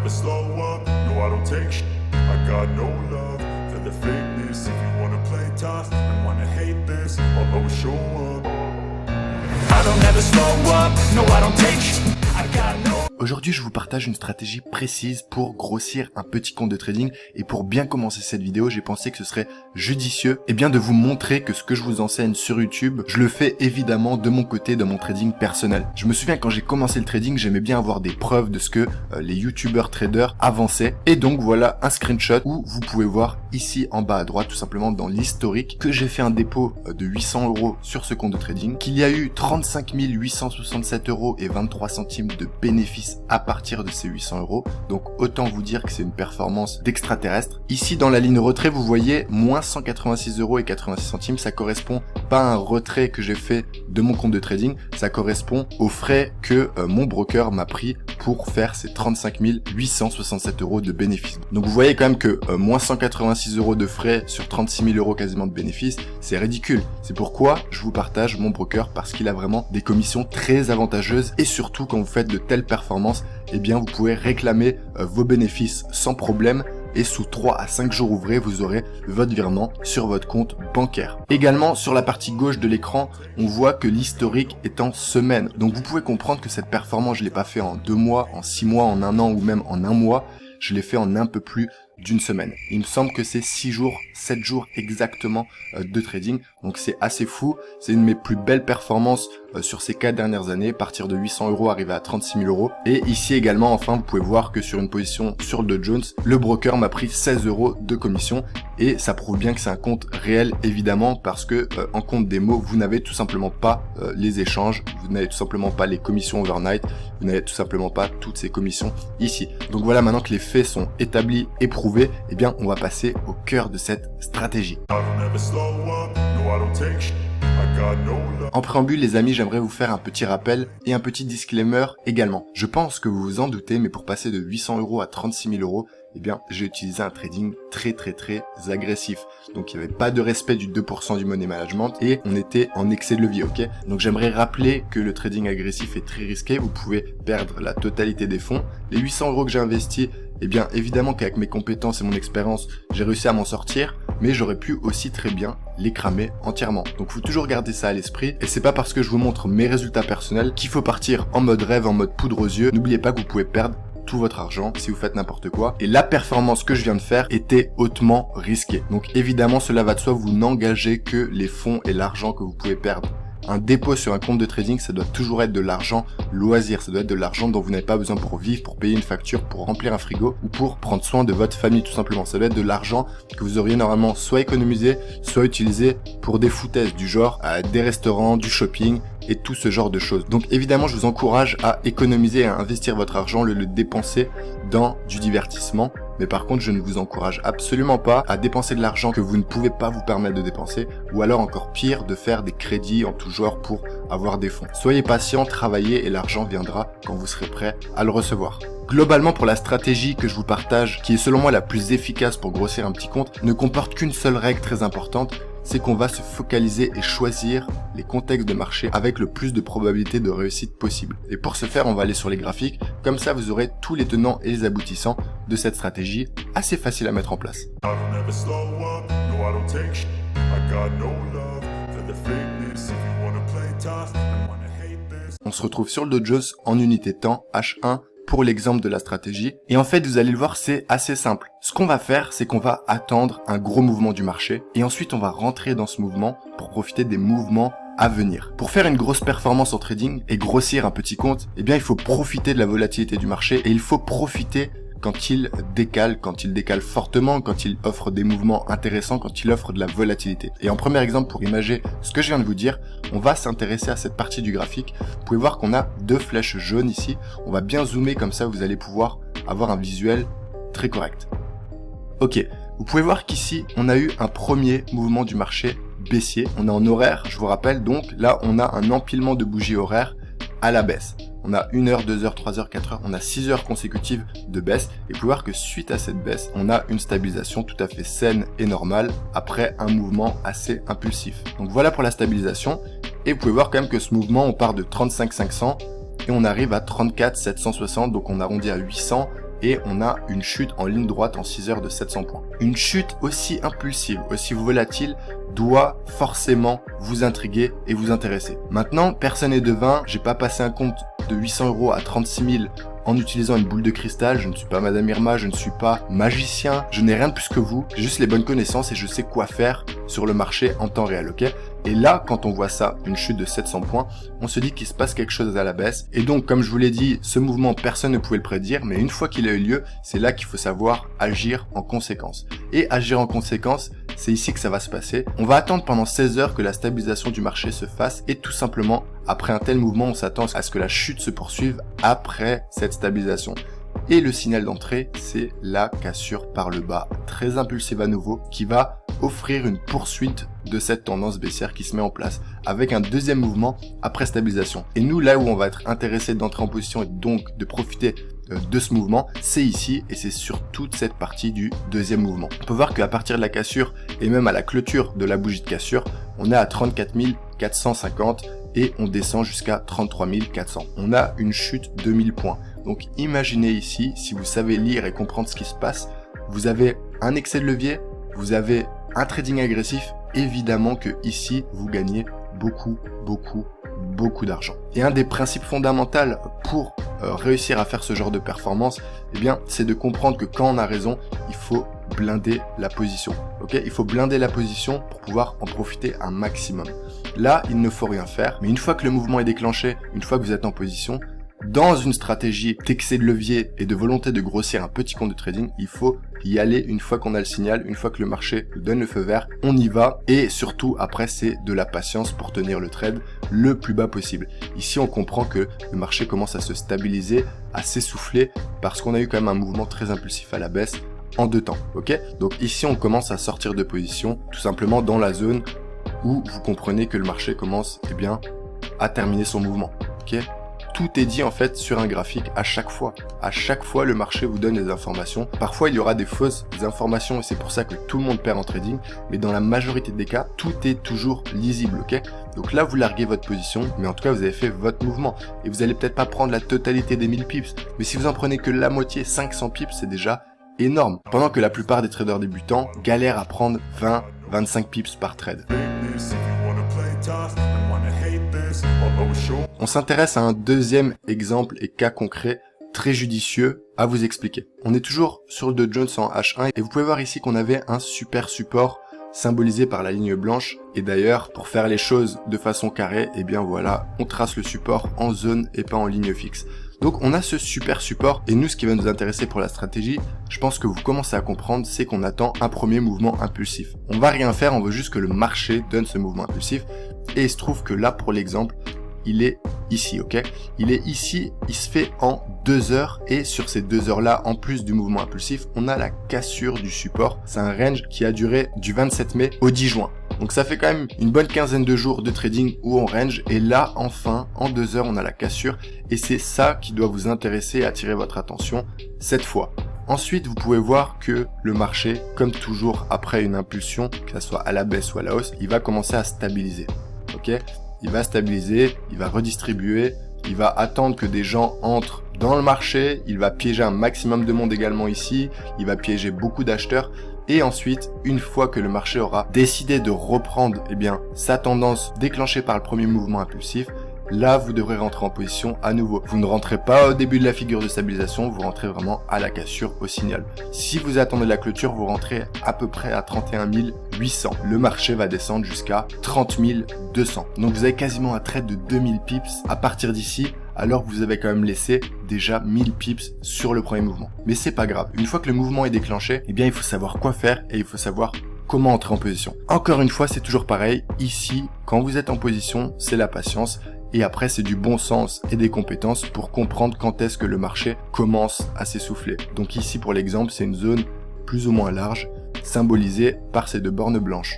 never slow up, no I don't take shit. I got no love for the fakeness. If you wanna play tough and wanna hate this, I'll always show up. I don't ever slow up, no I don't take shit. I got no. Aujourd'hui, je vous partage une stratégie précise pour grossir un petit compte de trading, et pour bien commencer cette vidéo, j'ai pensé que ce serait judicieux de vous montrer que ce que je vous enseigne sur YouTube, je le fais évidemment de mon côté, de mon trading personnel. Je me souviens quand j'ai commencé le trading, j'aimais bien avoir des preuves de ce que les youtubeurs traders avançaient, et donc voilà un screenshot où vous pouvez voir ici en bas à droite, tout simplement dans l'historique, que j'ai fait un dépôt de 800 € sur ce compte de trading, qu'il y a eu 35 867 € et 23 centimes de bénéfices à partir de ces 800 €. Donc autant vous dire que c'est une performance d'extraterrestre. Ici dans la ligne retrait, vous voyez moins 186 € et 86 centimes. Ça correspond pas à un retrait que j'ai fait de mon compte de trading, ça correspond aux frais que mon broker m'a pris pour faire ces 35 867 € de bénéfices. Donc vous voyez quand même que moins 186 € de frais sur 36 000 € quasiment de bénéfices, c'est ridicule. C'est pourquoi je vous partage mon broker, parce qu'il a vraiment des commissions très avantageuses, et surtout quand vous faites de telles performances, vous pouvez réclamer vos bénéfices sans problème, et sous 3 à 5 jours ouvrés, vous aurez votre virement sur votre compte bancaire. Également, sur la partie gauche de l'écran, on voit que l'historique est en semaine. Donc vous pouvez comprendre que cette performance, je l'ai pas fait en 2 mois, en 6 mois, en 1 an ou même en 1 mois. Je l'ai fait en un peu plus d'une semaine. Il me semble que c'est 6 jours, 7 jours exactement de trading. Donc c'est assez fou. C'est une de mes plus belles performances sur ces 4 dernières années. Partir de 800 € arriver à 36 000 €. Et ici également, enfin, vous pouvez voir que sur une position sur le Dow Jones, le broker m'a pris 16 € de commission. Et ça prouve bien que c'est un compte réel, évidemment, parce que en compte démo, vous n'avez tout simplement pas les échanges, vous n'avez tout simplement pas les commissions overnight, vous n'avez tout simplement pas toutes ces commissions ici. Donc voilà, maintenant que les faits sont établis et prouvés, on va passer au cœur de cette stratégie. En préambule, les amis, j'aimerais vous faire un petit rappel et un petit disclaimer également. Je pense que vous vous en doutez, mais pour passer de 800 € à 36 000 €, j'ai utilisé un trading très agressif. Donc il n'y avait pas de respect du 2% du money management et on était en excès de levier, ok? Donc j'aimerais rappeler que le trading agressif est très risqué, vous pouvez perdre la totalité des fonds. Les 800 € que j'ai investis, évidemment qu'avec mes compétences et mon expérience, j'ai réussi à m'en sortir, mais j'aurais pu aussi très bien les cramer entièrement. Donc faut toujours garder ça à l'esprit, et c'est pas parce que je vous montre mes résultats personnels qu'il faut partir en mode rêve, en mode poudre aux yeux. N'oubliez pas que vous pouvez perdre tout votre argent si vous faites n'importe quoi, et la performance que je viens de faire était hautement risquée. Donc évidemment, cela va de soi, vous n'engagez que les fonds et l'argent que vous pouvez perdre. Un dépôt sur un compte de trading, ça doit toujours être de l'argent loisir, ça doit être de l'argent dont vous n'avez pas besoin pour vivre, pour payer une facture, pour remplir un frigo ou pour prendre soin de votre famille tout simplement. Ça doit être de l'argent que vous auriez normalement soit économisé, soit utilisé pour des foutaises du genre des restaurants, du shopping et tout ce genre de choses. Donc évidemment, je vous encourage à économiser et à investir votre argent, le dépenser dans du divertissement. Mais par contre, je ne vous encourage absolument pas à dépenser de l'argent que vous ne pouvez pas vous permettre de dépenser, ou alors encore pire, de faire des crédits en tout genre pour avoir des fonds. Soyez patient, travaillez et l'argent viendra quand vous serez prêt à le recevoir. Globalement, pour la stratégie que je vous partage, qui est selon moi la plus efficace pour grossir un petit compte, ne comporte qu'une seule règle très importante, c'est qu'on va se focaliser et choisir les contextes de marché avec le plus de probabilité de réussite possible. Et pour ce faire, on va aller sur les graphiques, comme ça vous aurez tous les tenants et les aboutissants de cette stratégie assez facile à mettre en place. On se retrouve sur le Dow Jones en unité temps H1 pour l'exemple de la stratégie. Et en fait, vous allez le voir, c'est assez simple. Ce qu'on va faire, c'est qu'on va attendre un gros mouvement du marché et ensuite on va rentrer dans ce mouvement pour profiter des mouvements à venir. Pour faire une grosse performance en trading et grossir un petit compte, il faut profiter de la volatilité du marché et il faut profiter quand il décale fortement, quand il offre des mouvements intéressants, quand il offre de la volatilité. Et en premier exemple, pour imager ce que je viens de vous dire, on va s'intéresser à cette partie du graphique. Vous pouvez voir qu'on a 2 flèches jaunes ici. On va bien zoomer, comme ça vous allez pouvoir avoir un visuel très correct. Ok, vous pouvez voir qu'ici, on a eu un premier mouvement du marché baissier. On est en horaire, je vous rappelle, donc là, on a un empilement de bougies horaires à la baisse. On a 1 heure, 2 heures, 3 heures, 4 heures, on a 6 heures consécutives de baisse. Et vous pouvez voir que suite à cette baisse, on a une stabilisation tout à fait saine et normale après un mouvement assez impulsif. Donc voilà pour la stabilisation. Et vous pouvez voir quand même que ce mouvement, on part de 35 500 et on arrive à 34 760, donc on arrondit à 800 et on a une chute en ligne droite en 6 heures de 700 points. Une chute aussi impulsive, aussi volatile, doit forcément vous intriguer et vous intéresser. Maintenant, personne n'est devin, j'ai pas passé un compte de 800 € à 36 000 en utilisant une boule de cristal, je ne suis pas Madame Irma, je ne suis pas magicien, je n'ai rien de plus que vous, j'ai juste les bonnes connaissances et je sais quoi faire sur le marché en temps réel, ok? Et là, quand on voit ça, une chute de 700 points, on se dit qu'il se passe quelque chose à la baisse. Et donc, comme je vous l'ai dit, ce mouvement, personne ne pouvait le prédire, mais une fois qu'il a eu lieu, c'est là qu'il faut savoir agir en conséquence. Et agir en conséquence, c'est ici que ça va se passer. On va attendre pendant 16 heures que la stabilisation du marché se fasse et tout simplement, après un tel mouvement, on s'attend à ce que la chute se poursuive après cette stabilisation. Et le signal d'entrée, c'est la cassure par le bas, très impulsive à nouveau, qui va offrir une poursuite de cette tendance baissière qui se met en place, avec un deuxième mouvement après stabilisation. Et nous, là où on va être intéressé d'entrer en position et donc de profiter de ce mouvement, c'est ici et c'est sur toute cette partie du deuxième mouvement. On peut voir qu'à partir de la cassure et même à la clôture de la bougie de cassure, on est à 34 450 et on descend jusqu'à 33 400. On a une chute de 1000 points. Donc imaginez ici, si vous savez lire et comprendre ce qui se passe, vous avez un excès de levier, vous avez un trading agressif, évidemment que ici vous gagnez beaucoup d'argent. Et un des principes fondamentaux pour réussir à faire ce genre de performance, eh bien, c'est de comprendre que quand on a raison, il faut blinder la position. Ok, il faut blinder la position pour pouvoir en profiter un maximum. Là, il ne faut rien faire, mais une fois que le mouvement est déclenché, une fois que vous êtes en position, dans une stratégie d'excès de levier et de volonté de grossir un petit compte de trading, il faut y aller une fois qu'on a le signal, une fois que le marché nous donne le feu vert, on y va et surtout après c'est de la patience pour tenir le trade le plus bas possible. Ici on comprend que le marché commence à se stabiliser, à s'essouffler parce qu'on a eu quand même un mouvement très impulsif à la baisse en 2 temps, ok? Donc ici on commence à sortir de position tout simplement dans la zone où vous comprenez que le marché commence à terminer son mouvement, ok? Tout est dit en fait sur un graphique à chaque fois. À chaque fois, le marché vous donne des informations. Parfois, il y aura des fausses informations et c'est pour ça que tout le monde perd en trading. Mais dans la majorité des cas, tout est toujours lisible, ok? Donc là, vous larguez votre position, mais en tout cas, vous avez fait votre mouvement. Et vous allez peut-être pas prendre la totalité des 1000 pips. Mais si vous en prenez que la moitié, 500 pips, c'est déjà énorme. Pendant que la plupart des traders débutants galèrent à prendre 20, 25 pips par trade. On s'intéresse à un deuxième exemple et cas concret très judicieux à vous expliquer. On est toujours sur le Dow Jones en H1 et vous pouvez voir ici qu'on avait un super support symbolisé par la ligne blanche. Et d'ailleurs, pour faire les choses de façon carrée, eh bien voilà, on trace le support en zone et pas en ligne fixe. Donc on a ce super support et nous ce qui va nous intéresser pour la stratégie, je pense que vous commencez à comprendre, c'est qu'on attend un premier mouvement impulsif. On va rien faire, on veut juste que le marché donne ce mouvement impulsif et il se trouve que là pour l'exemple, il est ici, ok? Il est ici, il se fait en 2 heures et sur ces 2 heures là, en plus du mouvement impulsif, on a la cassure du support. C'est un range qui a duré du 27 mai au 10 juin. Donc ça fait quand même une bonne quinzaine de jours de trading où on range et là enfin en 2 heures on a la cassure et c'est ça qui doit vous intéresser et attirer votre attention cette fois. Ensuite vous pouvez voir que le marché, comme toujours après une impulsion, que ce soit à la baisse ou à la hausse, il va commencer à stabiliser. Ok, il va stabiliser, il va redistribuer, il va attendre que des gens entrent dans le marché, il va piéger un maximum de monde également ici, il va piéger beaucoup d'acheteurs. Et ensuite, une fois que le marché aura décidé de reprendre sa tendance déclenchée par le premier mouvement impulsif, là vous devrez rentrer en position à nouveau. Vous ne rentrez pas au début de la figure de stabilisation, vous rentrez vraiment à la cassure, au signal. Si vous attendez la clôture, vous rentrez à peu près à 31 800. Le marché va descendre jusqu'à 30 200. Donc vous avez quasiment un trade de 2000 pips à partir d'ici, alors que vous avez quand même laissé déjà 1000 pips sur le premier mouvement. Mais c'est pas grave. Une fois que le mouvement est déclenché, il faut savoir quoi faire et il faut savoir comment entrer en position. Encore une fois, c'est toujours pareil. Ici, quand vous êtes en position, c'est la patience. Et après, c'est du bon sens et des compétences pour comprendre quand est-ce que le marché commence à s'essouffler. Donc ici, pour l'exemple, c'est une zone plus ou moins large, symbolisée par ces 2 bornes blanches.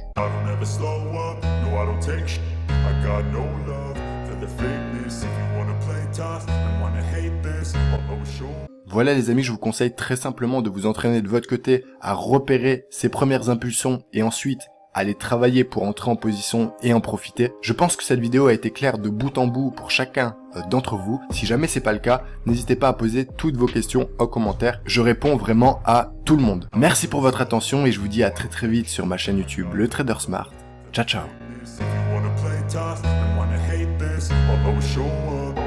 Voilà les amis, je vous conseille très simplement de vous entraîner de votre côté à repérer ces premières impulsions et ensuite aller travailler pour entrer en position et en profiter. Je pense que cette vidéo a été claire de bout en bout pour chacun d'entre vous. Si jamais c'est pas le cas, n'hésitez pas à poser toutes vos questions en commentaire. Je réponds vraiment à tout le monde. Merci pour votre attention et je vous dis à très vite sur ma chaîne YouTube, Le Trader Smart. Ciao, ciao. If you wanna play tough and wanna hate this, I'll always show up.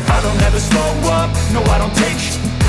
I don't ever slow up, no I don't take